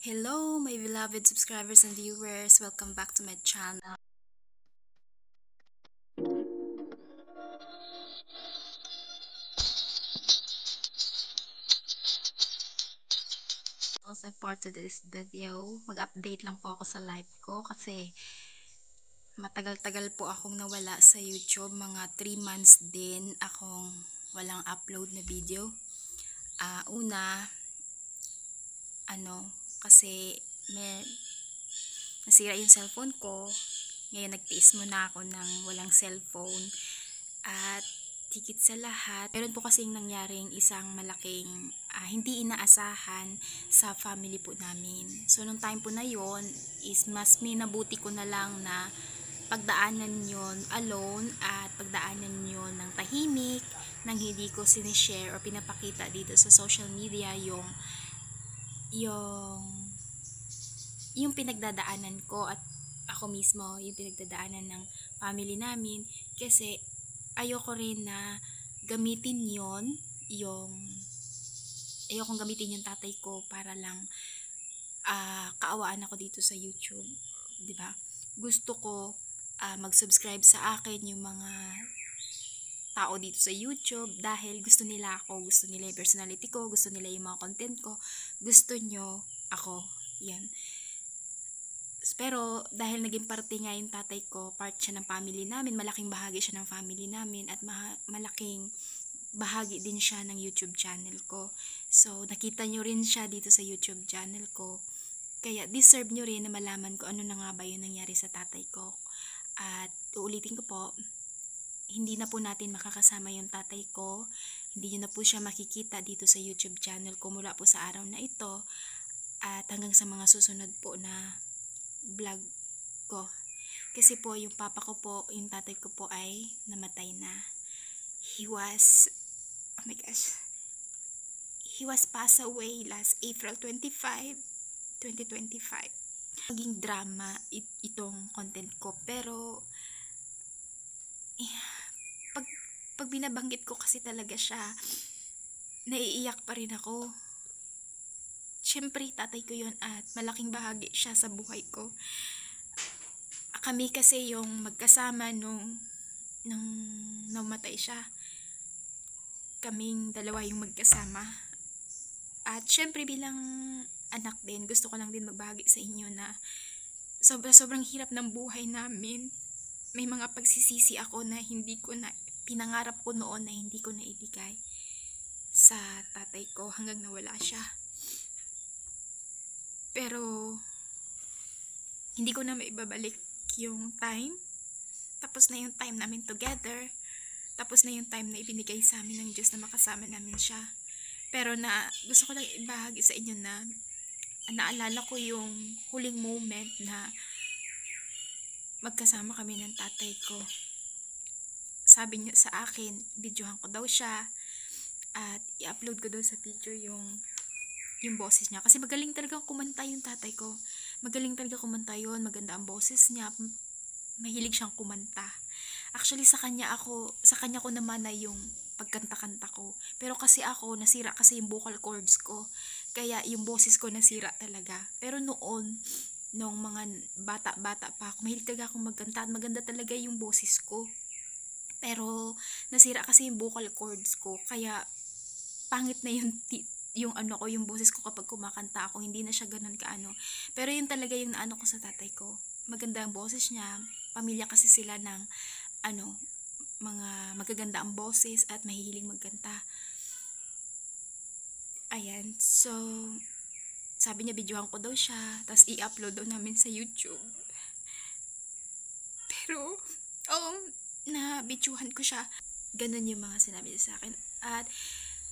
Hello, my beloved subscribers and viewers. Welcome back to my channel. Also for today's video, mag-update lang po ako sa live ko kasi matagal-tagal po akong nawala sa YouTube. Mga 3 months din akong walang upload na video. Una, kasi may nasira yung cellphone ko. Ngayon nagtiis muna ako ng walang cellphone. At higit sa lahat, meron po kasing nangyaring isang malaking hindi inaasahan sa family po namin. So nung time po na yon is mas minabuti ko na lang na pagdaanan yon alone at pagdaanan yon ng tahimik, nang hindi ko sinishare o pinapakita dito sa social media yung yung pinagdadaanan ko at ako mismo, yung pinagdadaanan ng family namin, kasi ayoko rin na gamitin ayokong gamitin yung tatay ko para lang kaawaan ako dito sa YouTube, 'di ba? Gusto ko mag-subscribe sa akin yung mga tao dito sa YouTube dahil gusto nila ako, gusto nila yung personality ko, gusto nila yung mga content ko, gusto nyo ako, yan. Pero dahil naging parte nga yung tatay ko, part siya ng family namin, malaking bahagi siya ng family namin at malaking bahagi din siya ng YouTube channel ko. So nakita nyo rin siya dito sa YouTube channel ko. Kaya deserve nyo rin na malaman ko ano na nga ba yung nangyari sa tatay ko. At uulitin ko po, hindi na po natin makakasama yung tatay ko. Hindi nyo na po siya makikita dito sa YouTube channel ko mula po sa araw na ito. At hanggang sa mga susunod po na vlog ko. Kasi po yung papa ko po, yung tatay ko po ay namatay na. He was passed away last April 25, 2025. Maging drama itong content ko, pero pag, pag binabanggit ko kasi talaga siya, naiiyak pa rin ako. Siyempre, tatay ko yun at malaking bahagi siya sa buhay ko. Kami kasi yung magkasama nung namatay siya. Kaming dalawa yung magkasama. At siyempre bilang anak din, gusto ko lang din magbahagi sa inyo na sobrang hirap ng buhay namin. May mga pagsisisi ako na hindi ko na pinangarap ko noon na hindi ko na ibigay sa tatay ko hanggang nawala siya. Pero hindi ko na maibabalik yung time. Tapos na yung time namin together. Tapos na yung time na ibinigay sa amin ng Diyos na makasama namin siya. Pero gusto ko lang ibahagi sa inyo na naalala ko yung huling moment na magkasama kami ng tatay ko. Sabi niya sa akin, videohan ko daw siya at i-upload ko daw sa picture yung boses niya. Kasi magaling talaga kumanta yung tatay ko. Magaling talaga kumanta yun. Maganda ang boses niya. Mahilig siyang kumanta. Actually, sa kanya ko naman na yung pagkanta-kanta ko. Pero kasi ako, nasira kasi yung vocal cords ko. Kaya yung boses ko nasira talaga. Pero noon, nung mga bata-bata pa ako, mahilig talaga akong magkanta at maganda talaga yung boses ko. Pero nasira kasi yung vocal cords ko. Kaya pangit na yung boses ko kapag kumakanta ako, hindi na siya ganun kaano. Pero yun talaga yung naano ko sa tatay ko. Maganda ang boses niya. Pamilya kasi sila ng mga magaganda ang boses at mahihiling magkanta. Ayan. So, sabi niya videohan ko daw siya, tapos i-upload daw namin sa YouTube. Pero, na videohan ko siya. Ganun yung mga sinabi niya sa akin. At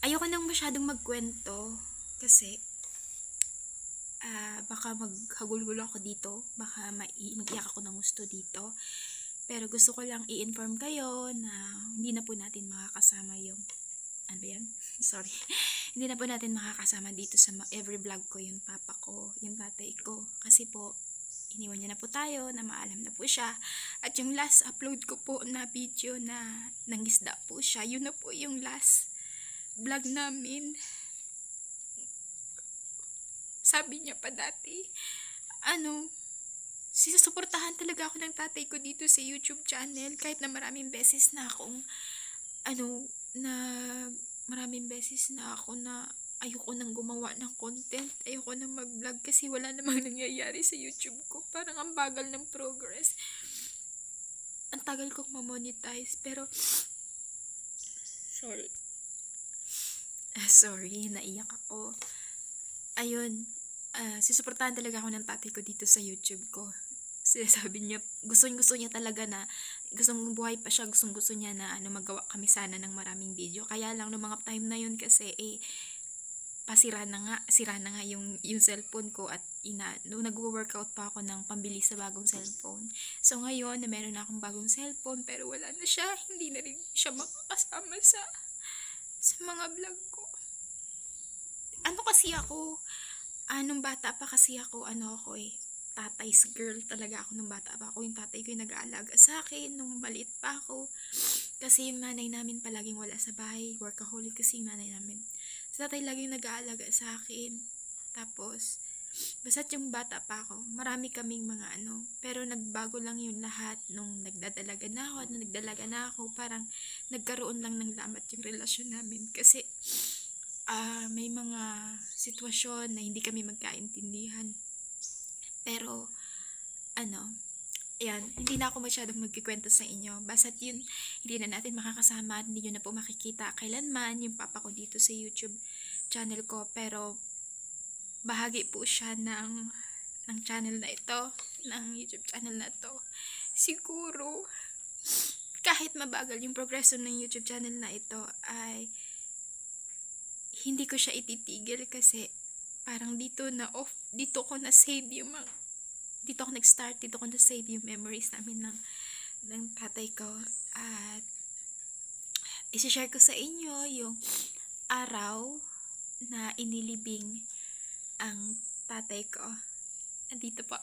ayoko nang masyadong magkwento kasi baka maghagulgulo ako dito, baka mag-iyak ako ng gusto dito. Pero gusto ko lang i-inform kayo na hindi na po natin makakasama yung sorry. Hindi na po natin makakasama dito sa every vlog ko yung papa ko, yung tatay ko. Kasi po, iniwan niya na po tayo, na maalam na po siya. At yung last upload ko po na video na nangisda po siya, yun na po yung last vlog namin. sabi niya pa dati, sinusuportahan talaga ako ng tatay ko dito sa YouTube channel kahit na maraming beses na akong na maraming beses na ako na ayoko nang gumawa ng content, ayoko nang mag-vlog kasi wala namang nangyayari sa YouTube ko. Parang ang bagal ng progress. Ang tagal kong ma-monetize, pero sorry, naiyak ako. Ayun, susuportahan talaga ako ng tatay ko dito sa YouTube ko. Sinasabi niya, gusto niya talaga na, gustong buhay pa siya, gusto niya na magawa kami sana ng maraming video. Kaya lang, noong mga time na yun kasi, sira na nga yung cellphone ko at nag-workout pa ako ng pambili sa bagong cellphone. So ngayon, na meron na akong bagong cellphone, pero wala na siya, hindi na rin siya makakasama sa mga vlog ko. Kasi ako, nung bata pa kasi ako, tatay's girl talaga ako nung bata pa ako. Yung tatay ko yung nag-aalaga sa akin nung maliit pa ako. Kasi yung nanay namin palaging wala sa bahay. Workaholic kasi yung nanay namin. So, tatay laging nag-aalaga sa akin. Tapos, basta't yung bata pa ako, marami kaming mga pero nagbago lang yung lahat nung nagdadalaga na ako. At nung nagdalaga na ako, parang nagkaroon lang ng lamat yung relasyon namin. Kasi, may mga sitwasyon na hindi kami magkaintindihan. Pero, ayan, hindi na ako masyadong magkikwento sa inyo. Basta't yun, hindi na natin makakasama at hindi nyo na po makikita kailanman yung papa ko dito sa YouTube channel ko. Pero, bahagi po siya ng channel na ito, ng YouTube channel na to. Siguro, kahit mabagal yung progreso ng YouTube channel na ito, ay hindi ko siya ititigil kasi parang dito ko na-save yung dito ko na-save yung memories namin ng tatay ko. At isi-share ko sa inyo yung araw na inilibing ang tatay ko. Andito po.